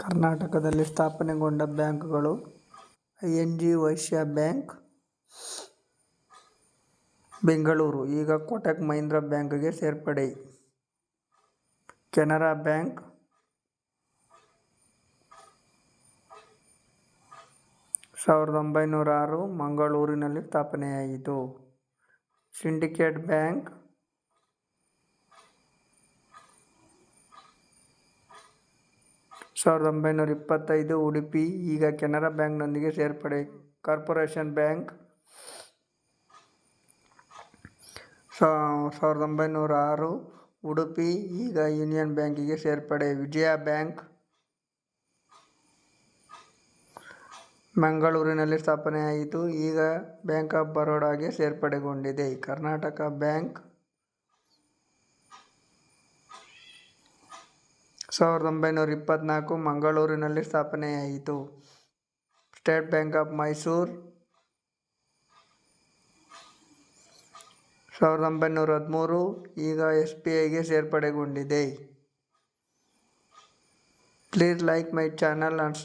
ಕರ್ನಾಟಕದಲ್ಲಿ ಸ್ಥಾಪನೆಗೊಂಡ ಬ್ಯಾಂಕುಗಳು ಐ.ಎನ್.ಜಿ. ವೈಶ್ಯ ಬ್ಯಾಂಕ್ ಬೆಂಗಳೂರು ಈಗ ಕೋಟಕ್ ಮಹೀಂದ್ರಾ ಬ್ಯಾಂಕಿಗೆ ಸೇರ್ಪಡೆ. ಕೆನರಾ ಬ್ಯಾಂಕ್ 1906 ಮಂಗಳೂರಿನಲ್ಲಿ ಸ್ಥಾಪನೆಯಾಯಿತು. ಸಿಂಡಿಕೇಟ್ ಬ್ಯಾಂಕ್ 1925 ಉಡುಪಿ ಈಗ ಕೆನರಾ ಬ್ಯಾಂಕ್ನೊಂದಿಗೆ ಸೇರ್ಪಡೆ. ಕಾರ್ಪೊರೇಷನ್ ಬ್ಯಾಂಕ್ 1906 ಉಡುಪಿ ಈಗ ಯೂನಿಯನ್ ಬ್ಯಾಂಕಿಗೆ ಸೇರ್ಪಡೆ. ವಿಜಯ ಬ್ಯಾಂಕ್ ಮಂಗಳೂರಿನಲ್ಲಿ ಸ್ಥಾಪನೆಯಾಯಿತು. ಈಗ ಬ್ಯಾಂಕ್ ಆಫ್ ಬರೋಡಾಗೆ ಸೇರ್ಪಡೆಗೊಂಡಿದೆ. ಕರ್ನಾಟಕ ಬ್ಯಾಂಕ್ 1924 ಮಂಗಳೂರಿನಲ್ಲಿ ಸ್ಥಾಪನೆಯಾಯಿತು. ಸ್ಟೇಟ್ ಬ್ಯಾಂಕ್ ಆಫ್ ಮೈಸೂರು 1913 ಈಗ SBIಗೆ ಸೇರ್ಪಡೆಗೊಂಡಿದೆ. Please like my channel and